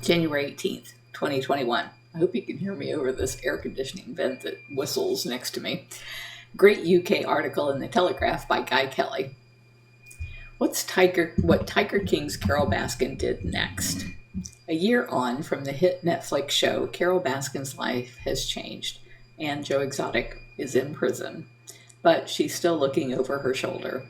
January 18th, 2021. I hope you can hear me over this air conditioning vent that whistles next to me. Great UK article in the Telegraph by Guy Kelly. What Tiger King's Carole Baskin did next. A year on from the hit Netflix show, Carole Baskin's life has changed, and Joe Exotic is in prison. But she's still looking over her shoulder.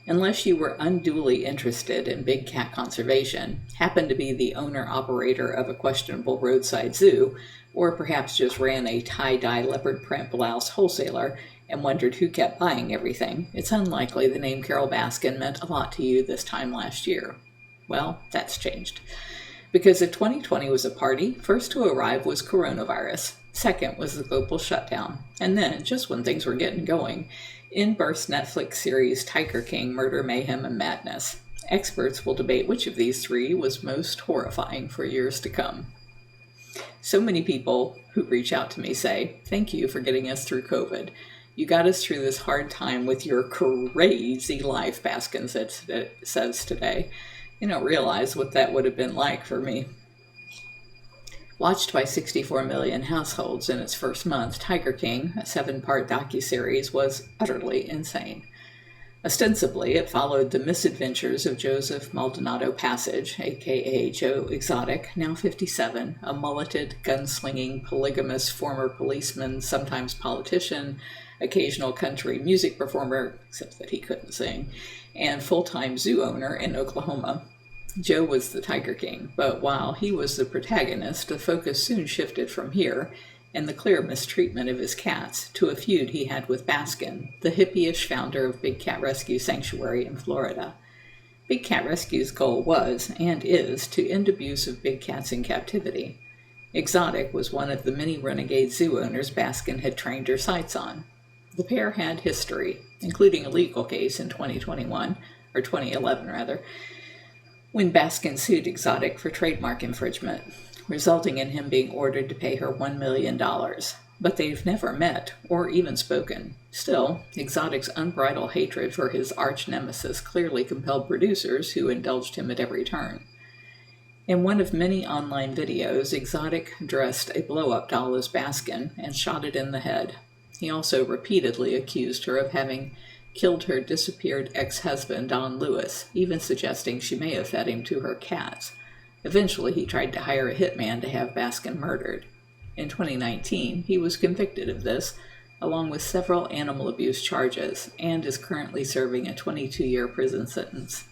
Unless you were unduly interested in big cat conservation, happened to be the owner-operator of a questionable roadside zoo, or perhaps just ran a tie-dye leopard print blouse wholesaler and wondered who kept buying everything, it's unlikely the name Carole Baskin meant a lot to you this time last year. Well, that's changed. Because if 2020 was a party, first to arrive was coronavirus, second was the global shutdown, and then, just when things were getting going, in burst Netflix series Tiger King, Murder, Mayhem, and Madness. Experts will debate which of these three was most horrifying for years to come. So many people who reach out to me say, "Thank you for getting us through COVID. You got us through this hard time with your crazy life," Baskin says today. You don't realize what that would have been like for me. Watched by 64 million households in its first month, Tiger King, a 7-part docuseries, was utterly insane. Ostensibly, it followed the misadventures of Joseph Maldonado Passage, a.k.a. Joe Exotic, now 57, a mulleted, gunslinging, polygamous former policeman, sometimes politician, occasional country music performer, except that he couldn't sing, and full-time zoo owner in Oklahoma. Joe was the Tiger King, but while he was the protagonist, the focus soon shifted from here and the clear mistreatment of his cats to a feud he had with Baskin, the hippie-ish founder of Big Cat Rescue Sanctuary in Florida. Big Cat Rescue's goal was, and is, to end abuse of big cats in captivity. Exotic was one of the many renegade zoo owners Baskin had trained her sights on. The pair had history, including a legal case in 2011 rather, when Baskin sued Exotic for trademark infringement, resulting in him being ordered to pay her $1 million. But they've never met or even spoken. Still, Exotic's unbridled hatred for his arch-nemesis clearly compelled producers who indulged him at every turn. In one of many online videos, Exotic dressed a blow-up doll as Baskin and shot it in the head. He also repeatedly accused her of having killed her disappeared ex-husband, Don Lewis, even suggesting she may have fed him to her cats. Eventually, he tried to hire a hitman to have Baskin murdered. In 2019, he was convicted of this, along with several animal abuse charges, and is currently serving a 22-year prison sentence.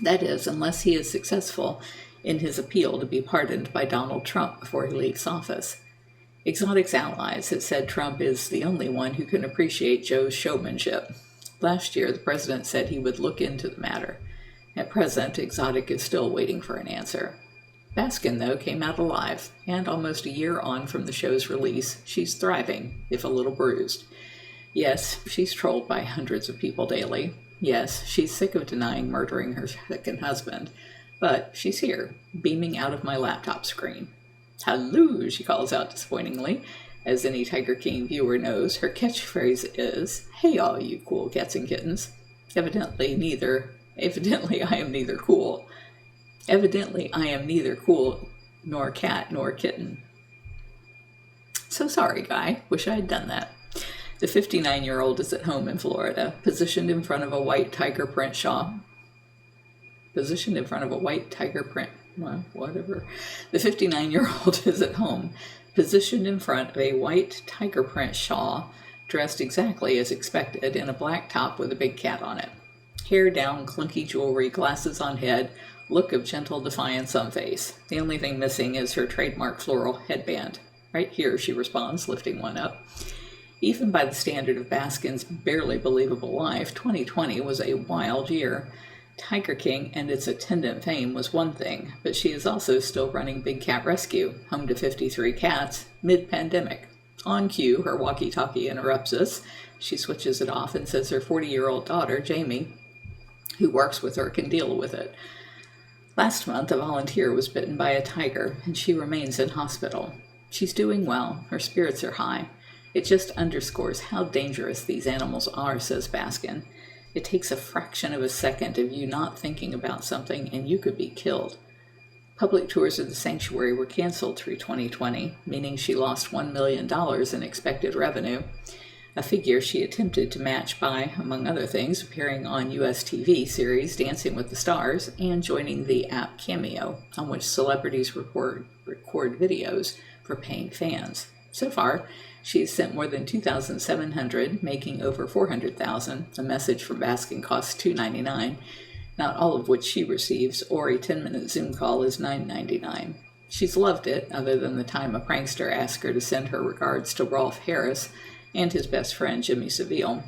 That is, unless he is successful in his appeal to be pardoned by Donald Trump before he leaves office. Exotic's allies have said Trump is the only one who can appreciate Joe's showmanship. Last year, the president said he would look into the matter. At present, Exotic is still waiting for an answer. Baskin, though, came out alive, and almost a year on from the show's release, she's thriving, if a little bruised. Yes, she's trolled by hundreds of people daily. Yes, she's sick of denying murdering her second husband. But she's here, beaming out of my laptop screen. "Hello," she calls out disappointingly. As any Tiger King viewer knows, her catchphrase is, "Hey all you cool cats and kittens." Evidently I am neither cool nor cat nor kitten. So sorry, Guy. Wish I had done that. The 59-year-old is at home in Florida, positioned in front of a white tiger print shawl. The 59-year-old is at home, positioned in front of a white tiger print shawl, dressed exactly as expected in a black top with a big cat on it. Hair down, clunky jewelry, glasses on head, look of gentle defiance on face. The only thing missing is her trademark floral headband. "Right here," she responds, lifting one up. Even by the standard of Baskin's barely believable life, 2020 was a wild year. Tiger King and its attendant fame was one thing, but she is also still running Big Cat Rescue, home to 53 cats, mid-pandemic. On cue, her walkie-talkie interrupts us. She switches it off and says her 40-year-old daughter, Jamie, who works with her, can deal with it. Last month, a volunteer was bitten by a tiger, and she remains in hospital. She's doing well. Her spirits are high. It just underscores how dangerous these animals are, says Baskin. It takes a fraction of a second of you not thinking about something and you could be killed. Public tours of the sanctuary were canceled through 2020, meaning she lost $1 million in expected revenue, a figure she attempted to match by, among other things, appearing on US TV series Dancing with the Stars and joining the app Cameo, on which celebrities record videos for paying fans. So far, she's sent more than 2,700, making over 400,000. A message from Baskin costs $2.99, not all of which she receives, or a 10-minute Zoom call is $9.99. She's loved it, other than the time a prankster asked her to send her regards to Rolf Harris and his best friend Jimmy Savile.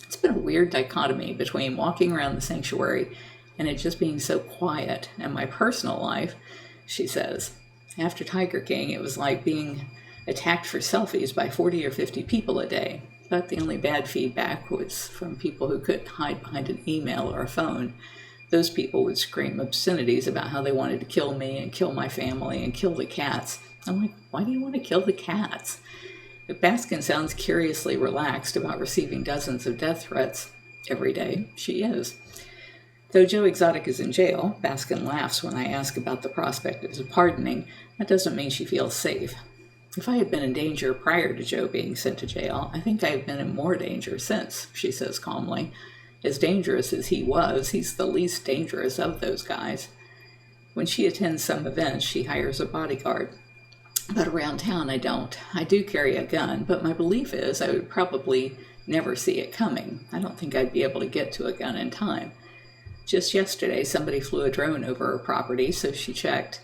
It's been a weird dichotomy between walking around the sanctuary and it just being so quiet, and my personal life, she says. After Tiger King, it was like being attacked for selfies by 40 or 50 people a day. But the only bad feedback was from people who couldn't hide behind an email or a phone. Those people would scream obscenities about how they wanted to kill me and kill my family and kill the cats. I'm like, why do you want to kill the cats? If Baskin sounds curiously relaxed about receiving dozens of death threats every day, she is. Though Joe Exotic is in jail, Baskin laughs when I ask about the prospect of his pardoning. That doesn't mean she feels safe. If I had been in danger prior to Joe being sent to jail, I think I have been in more danger since, she says calmly. As dangerous as he was, he's the least dangerous of those guys. When she attends some events, she hires a bodyguard. But around town, I don't. I do carry a gun, but my belief is I would probably never see it coming. I don't think I'd be able to get to a gun in time. Just yesterday, somebody flew a drone over her property, so she checked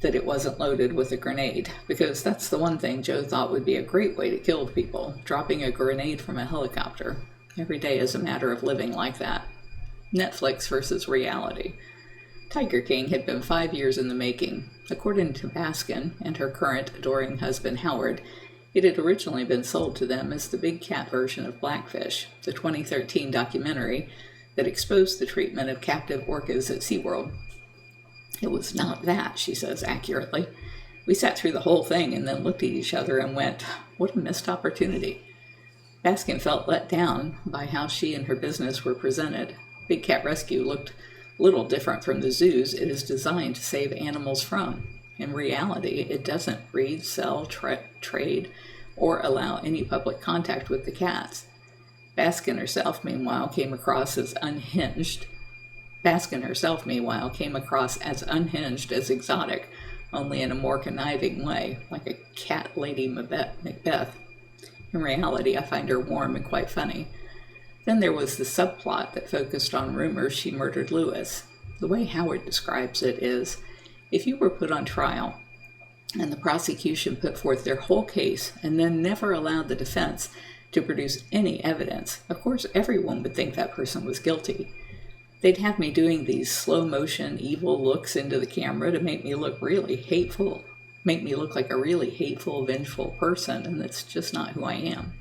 that it wasn't loaded with a grenade, because that's the one thing Joe thought would be a great way to kill people, dropping a grenade from a helicopter. Every day is a matter of living like that. Netflix versus reality. Tiger King had been 5 years in the making. According to Baskin and her current adoring husband Howard, it had originally been sold to them as the big cat version of Blackfish, the 2013 documentary that exposed the treatment of captive orcas at SeaWorld. It was not that, she says accurately. We sat through the whole thing and then looked at each other and went, what a missed opportunity. Baskin felt let down by how she and her business were presented. Big Cat Rescue looked little different from the zoos it is designed to save animals from. In reality, it doesn't breed, sell, trade, or allow any public contact with the cats. Baskin herself, meanwhile, came across as unhinged as exotic, only in a more conniving way, like a cat lady Macbeth. In reality, I find her warm and quite funny. Then there was the subplot that focused on rumors she murdered Lewis. The way Howard describes it is, if you were put on trial and the prosecution put forth their whole case and then never allowed the defense to produce any evidence, of course everyone would think that person was guilty. They'd have me doing these slow-motion evil looks into the camera to make me look like a really hateful, vengeful person, and that's just not who I am.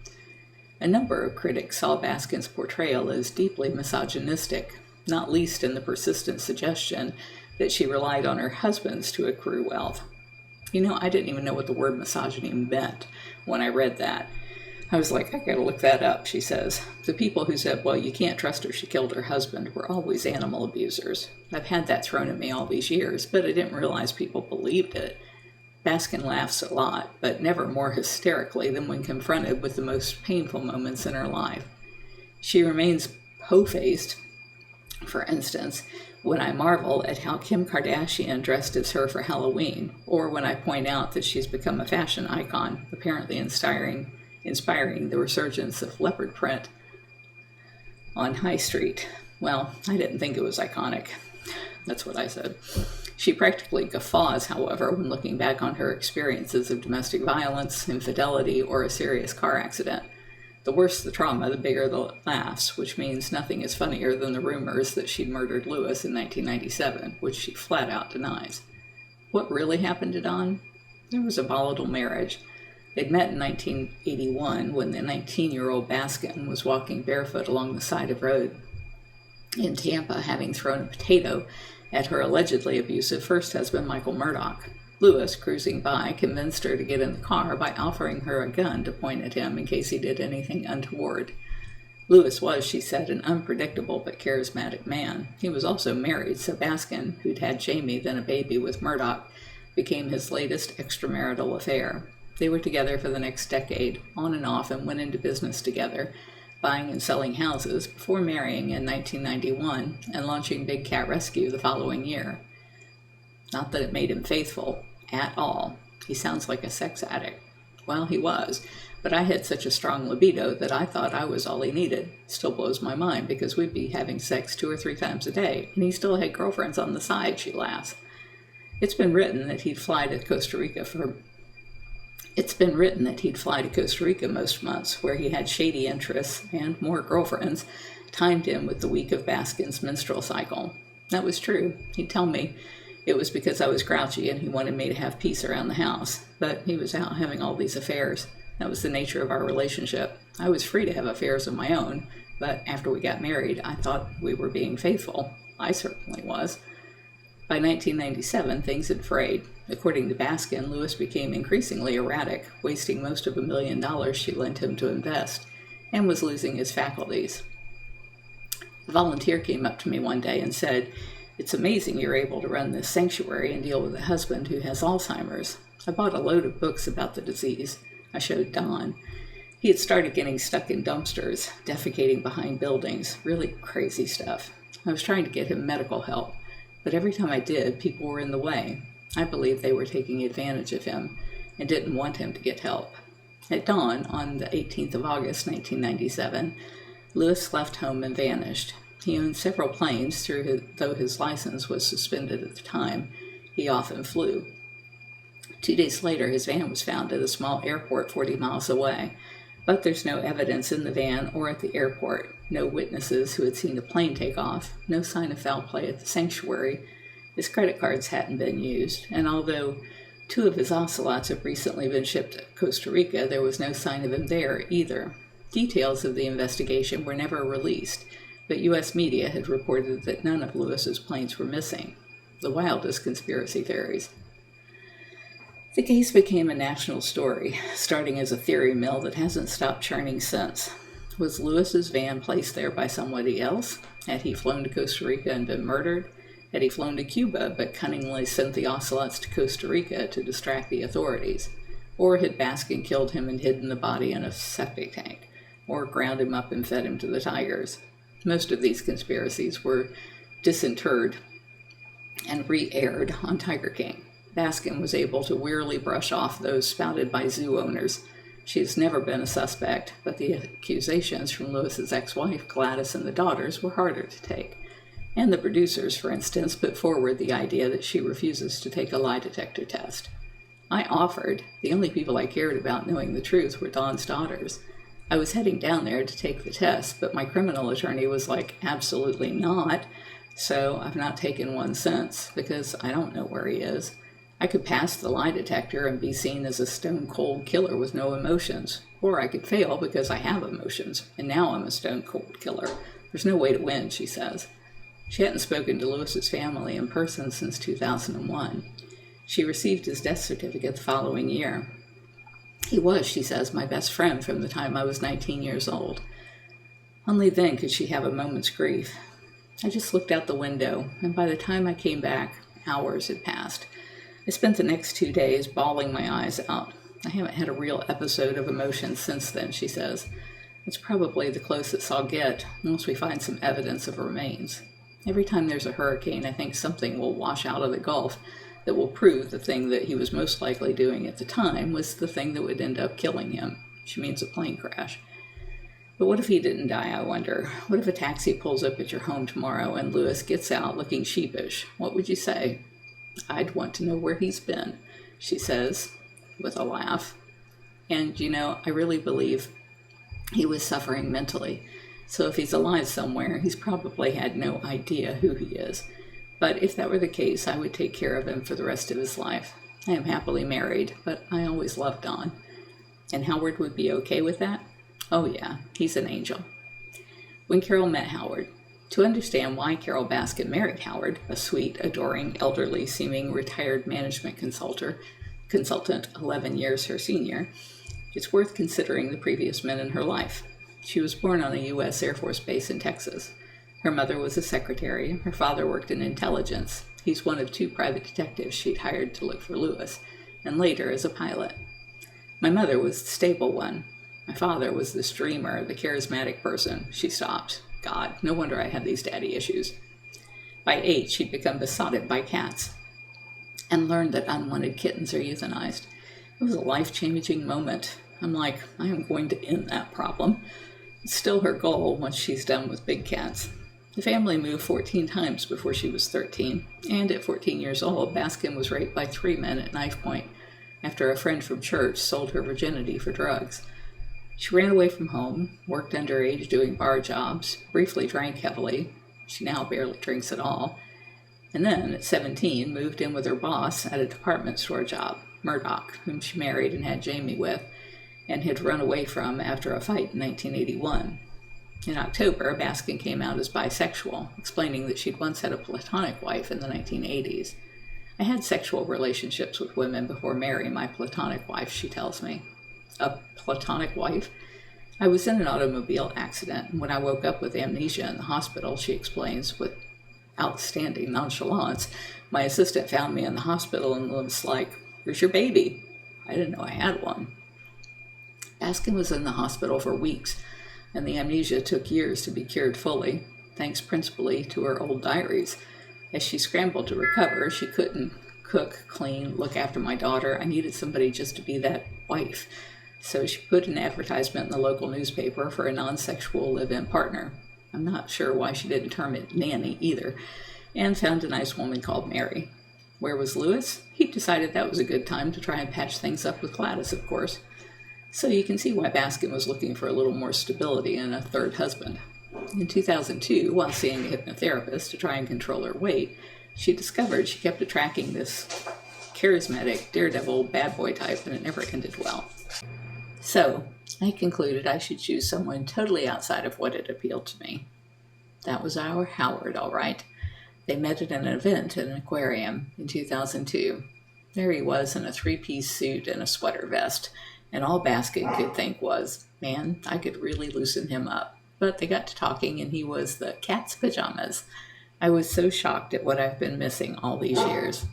A number of critics saw Baskin's portrayal as deeply misogynistic, not least in the persistent suggestion that she relied on her husbands to accrue wealth. I didn't even know what the word misogyny meant when I read that. I was like, I gotta look that up, she says. The people who said, well, you can't trust her, she killed her husband, were always animal abusers. I've had that thrown at me all these years, but I didn't realize people believed it. Baskin laughs a lot, but never more hysterically than when confronted with the most painful moments in her life. She remains po-faced, for instance, when I marvel at how Kim Kardashian dressed as her for Halloween, or when I point out that she's become a fashion icon, apparently inspiring the resurgence of leopard print on High Street. Well, I didn't think it was iconic. That's what I said. She practically guffaws, however, when looking back on her experiences of domestic violence, infidelity, or a serious car accident. The worse the trauma, the bigger the laughs, which means nothing is funnier than the rumors that she'd murdered Lewis in 1997, which she flat out denies. What really happened to Don? There was a volatile marriage. They'd met in 1981 when the 19-year-old Baskin was walking barefoot along the side of road in Tampa, having thrown a potato at her allegedly abusive first husband, Michael Murdoch. Lewis, cruising by, convinced her to get in the car by offering her a gun to point at him in case he did anything untoward. Lewis was, she said, an unpredictable but charismatic man. He was also married, so Baskin, who'd had Jamie, then a baby with Murdoch, became his latest extramarital affair. They were together for the next decade, on and off, and went into business together, buying and selling houses, before marrying in 1991 and launching Big Cat Rescue the following year. Not that it made him faithful, at all. He sounds like a sex addict. Well, he was, but I had such a strong libido that I thought I was all he needed. Still blows my mind, because we'd be having sex 2 or 3 times a day, and he still had girlfriends on the side, she laughs. It's been written that he'd fly to Costa Rica most months, where he had shady interests and more girlfriends, timed in with the week of Baskin's menstrual cycle. That was true. He'd tell me it was because I was grouchy and he wanted me to have peace around the house, but he was out having all these affairs. That was the nature of our relationship. I was free to have affairs of my own, but after we got married, I thought we were being faithful. I certainly was. By 1997, things had frayed. According to Baskin, Lewis became increasingly erratic, wasting most of $1 million she lent him to invest, and was losing his faculties. A volunteer came up to me one day and said, "It's amazing you're able to run this sanctuary and deal with a husband who has Alzheimer's." I bought a load of books about the disease. I showed Don. He had started getting stuck in dumpsters, defecating behind buildings, really crazy stuff. I was trying to get him medical help, but every time I did, people were in the way. I believed they were taking advantage of him and didn't want him to get help. At dawn, on the 18th of August, 1997, Lewis left home and vanished. He owned several planes, though his license was suspended at the time. He often flew. 2 days later, his van was found at a small airport 40 miles away. But there's no evidence in the van or at the airport, no witnesses who had seen the plane take off, no sign of foul play at the sanctuary. His credit cards hadn't been used, and although 2 of his ocelots have recently been shipped to Costa Rica, there was no sign of him there either. Details of the investigation were never released, but U.S. media had reported that none of Lewis's planes were missing. The wildest conspiracy theories. The case became a national story, starting as a theory mill that hasn't stopped churning since. Was Lewis's van placed there by somebody else? Had he flown to Costa Rica and been murdered? Had he flown to Cuba but cunningly sent the ocelots to Costa Rica to distract the authorities? Or had Baskin killed him and hidden the body in a septic tank? Or ground him up and fed him to the tigers? Most of these conspiracies were disinterred and re-aired on Tiger King. Baskin was able to wearily brush off those spouted by zoo owners. She has never been a suspect, but the accusations from Lewis's ex-wife, Gladys, and the daughters were harder to take. And the producers, for instance, put forward the idea that she refuses to take a lie detector test. I offered. The only people I cared about knowing the truth were Dawn's daughters. I was heading down there to take the test, but my criminal attorney was like, absolutely not. So I've not taken one since, because I don't know where he is. I could pass the lie detector and be seen as a stone-cold killer with no emotions. Or I could fail because I have emotions, and now I'm a stone-cold killer. There's no way to win, she says. She hadn't spoken to Lewis's family in person since 2001. She received his death certificate the following year. He was, she says, my best friend from the time I was 19 years old. Only then could she have a moment's grief. I just looked out the window, and by the time I came back, hours had passed. I spent the next 2 days bawling my eyes out. I haven't had a real episode of emotion since then, she says. It's probably the closest I'll get once we find some evidence of remains. Every time there's a hurricane, I think something will wash out of the Gulf that will prove the thing that he was most likely doing at the time was the thing that would end up killing him. She means a plane crash. But what if he didn't die, I wonder? What if a taxi pulls up at your home tomorrow and Lewis gets out looking sheepish? What would you say? I'd want to know where he's been, she says, with a laugh. And, I really believe he was suffering mentally. So if he's alive somewhere, he's probably had no idea who he is. But if that were the case, I would take care of him for the rest of his life. I am happily married, but I always loved Don. And Howard would be okay with that? Oh yeah, he's an angel. When Carole met Howard, to understand why Carole Baskin married Howard, a sweet, adoring, elderly-seeming retired management consultant 11 years her senior, it's worth considering the previous men in her life. She was born on a U.S. Air Force base in Texas. Her mother was a secretary. Her father worked in intelligence. He's one of 2 private detectives she'd hired to look for Lewis, and later as a pilot. My mother was the stable one. My father was the dreamer, the charismatic person. She stopped. God, no wonder I had these daddy issues. By 8, she'd become besotted by cats and learned that unwanted kittens are euthanized. It was a life-changing moment. I'm like, I am going to end that problem. It's still her goal once she's done with big cats. The family moved 14 times before she was 13, and at 14 years old, Baskin was raped by 3 men at knife point after a friend from church sold her virginity for drugs. She ran away from home, worked underage doing bar jobs, briefly drank heavily. She now barely drinks at all. And then, at 17, moved in with her boss at a department store job, Murdoch, whom she married and had Jamie with, and had run away from after a fight in 1981. In October, Baskin came out as bisexual, explaining that she'd once had a platonic wife in the 1980s. I had sexual relationships with women before marrying my platonic wife, she tells me. A platonic wife? I was in an automobile accident, and when I woke up with amnesia in the hospital, she explains with outstanding nonchalance, my assistant found me in the hospital and was like, "Where's your baby?" I didn't know I had one. Baskin was in the hospital for weeks, and the amnesia took years to be cured fully, thanks principally to her old diaries. As she scrambled to recover, she couldn't cook, clean, look after my daughter. I needed somebody just to be that wife. So she put an advertisement in the local newspaper for a non-sexual live-in partner. I'm not sure why she didn't term it nanny either, and found a nice woman called Mary. Where was Lewis? He decided that was a good time to try and patch things up with Gladys, of course. So you can see why Baskin was looking for a little more stability and a third husband. In 2002, while seeing a hypnotherapist to try and control her weight, she discovered she kept attracting this charismatic, daredevil, bad boy type, and it never ended well. So, I concluded I should choose someone totally outside of what had appealed to me. That was our Howard, all right. They met at an event at an aquarium in 2002. There he was in a 3-piece suit and a sweater vest, and all Baskin could think was, man, I could really loosen him up. But they got to talking, and he was the cat's pajamas. I was so shocked at what I've been missing all these years.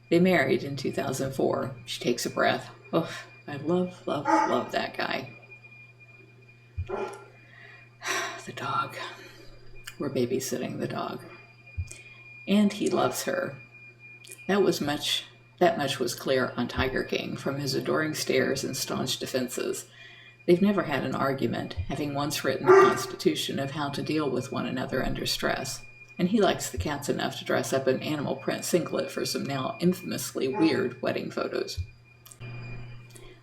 They married in 2004. She takes a breath. Oh, I love that guy. The dog. We're babysitting the dog. And he loves her. That much was clear on Tiger King from his adoring stares and staunch defenses. They've never had an argument, having once written the Constitution of how to deal with one another under stress. And he likes the cats enough to dress up an animal print singlet for some now infamously weird wedding photos.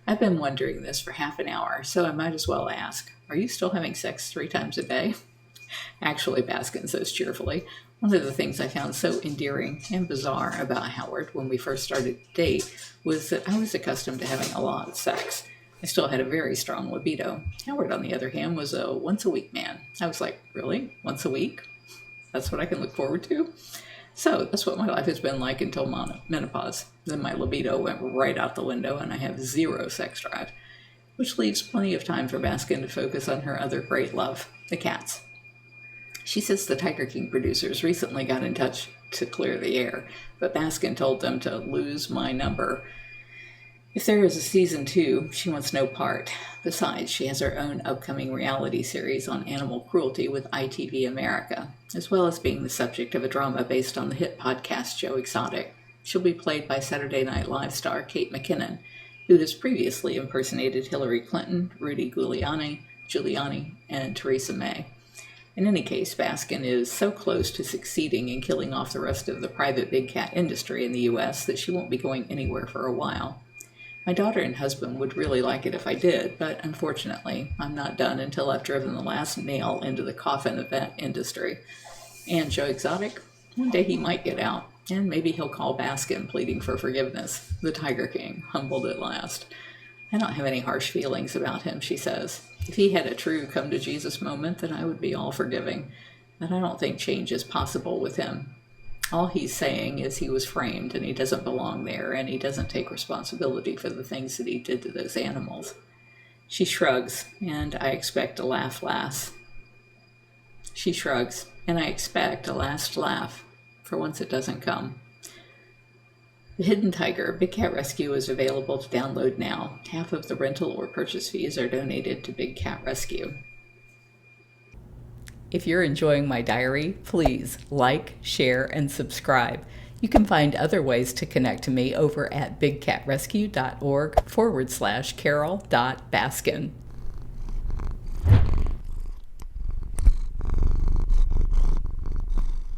I've been wondering this for half an hour, so I might as well ask, are you still having sex 3 times a day? Actually, Baskin says cheerfully, one of the things I found so endearing and bizarre about Howard when we first started to date was that I was accustomed to having a lot of sex. I still had a very strong libido. Howard, on the other hand, was a once-a-week man. I was like, really? Once a week? That's what I can look forward to? So that's what my life has been like until menopause. Then my libido went right out the window and I have 0 sex drive, which leaves plenty of time for Baskin to focus on her other great love, the cats. She says the Tiger King producers recently got in touch to clear the air, but Baskin told them to lose my number. If there is a season 2, she wants no part. Besides, she has her own upcoming reality series on animal cruelty with ITV America, as well as being the subject of a drama based on the hit podcast Joe Exotic. She'll be played by Saturday Night Live star Kate McKinnon, who has previously impersonated Hillary Clinton, Rudy Giuliani, and Theresa May. In any case, Baskin is so close to succeeding in killing off the rest of the private big cat industry in the U.S. that she won't be going anywhere for a while. My daughter and husband would really like it if I did, but unfortunately, I'm not done until I've driven the last nail into the coffin of that industry. And Joe Exotic? One day he might get out, and maybe he'll call Baskin pleading for forgiveness. The Tiger King, humbled at last. I don't have any harsh feelings about him, she says. If he had a true come-to-Jesus moment, then I would be all forgiving. But I don't think change is possible with him. All he's saying is he was framed and he doesn't belong there and he doesn't take responsibility for the things that he did to those animals. She shrugs, and I expect a laugh last. She shrugs, and I expect a last laugh. For once it doesn't come. The Hidden Tiger, Big Cat Rescue is available to download now. Half of the rental or purchase fees are donated to Big Cat Rescue. If you're enjoying my diary, please like, share, and subscribe. You can find other ways to connect to me over at bigcatrescue.org/Carole.Baskin.